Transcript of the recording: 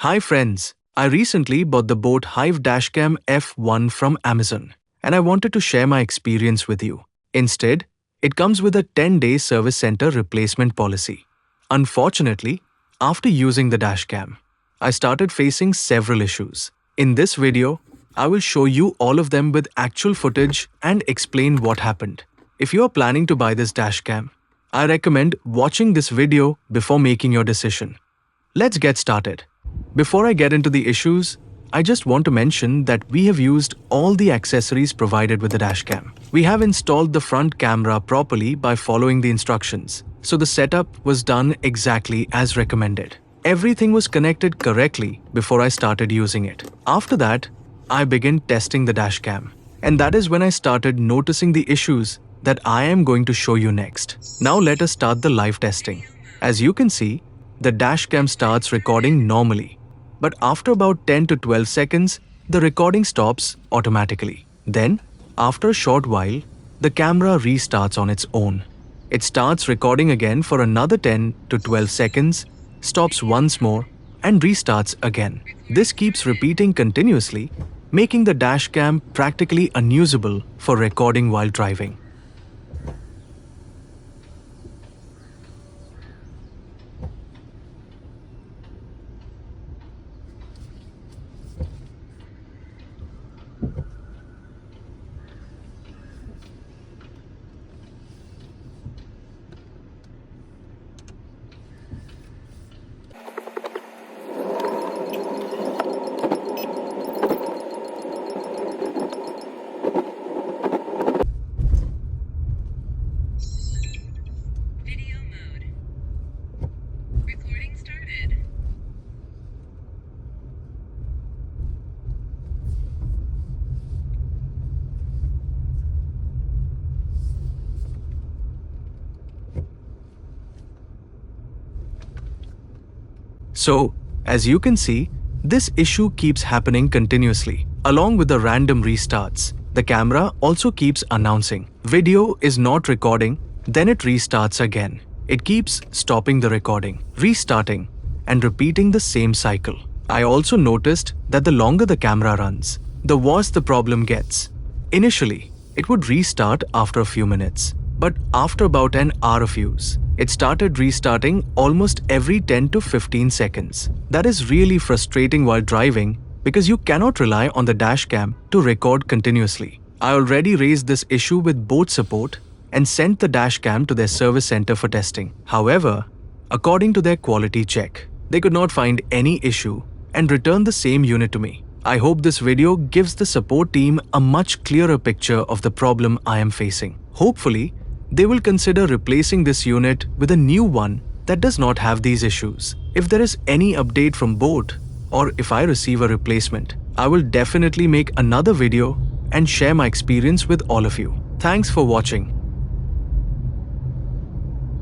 Hi friends, I recently bought the boAt Hive Dashcam F1 from Amazon and I wanted to share my experience with you. Instead, it comes with a 10-day service center replacement policy. Unfortunately, after using the Dashcam, I started facing several issues. In this video, I will show you all of them with actual footage and explain what happened. If you are planning to buy this Dashcam, I recommend watching this video before making your decision. Let's get started. Before I get into the issues, I just want to mention that we have used all the accessories provided with the Dashcam. We have installed the front camera properly by following the instructions, so the setup was done exactly as recommended. Everything was connected correctly before I started using it. After that, I began testing the Dashcam, and that is when I started noticing the issues that I am going to show you next. Now let us start the live testing. As you can see, the Dashcam starts recording normally, but after about 10 to 12 seconds, the recording stops automatically. Then, after a short while, the camera restarts on its own. It starts recording again for another 10 to 12 seconds, stops once more, and restarts again. This keeps repeating continuously, making the Dashcam practically unusable for recording while driving. Video mode. Recording started. So, as you can see, this issue keeps happening continuously. Along with the random restarts, the camera also keeps announcing, "Video is not recording," then it restarts again. It keeps stopping the recording, restarting, and repeating the same cycle. I also noticed that the longer the camera runs, the worse the problem gets. Initially, it would restart after a few minutes, but after about an hour of use, it started restarting almost every 10 to 15 seconds. That is really frustrating while driving because you cannot rely on the Dashcam to record continuously. I already raised this issue with boAt support and sent the Dashcam to their service center for testing. However, according to their quality check, they could not find any issue and returned the same unit to me. I hope this video gives the support team a much clearer picture of the problem I am facing. Hopefully, they will consider replacing this unit with a new one that does not have these issues. If there is any update from boAt, or if I receive a replacement, I will definitely make another video and share my experience with all of you. Thanks for watching.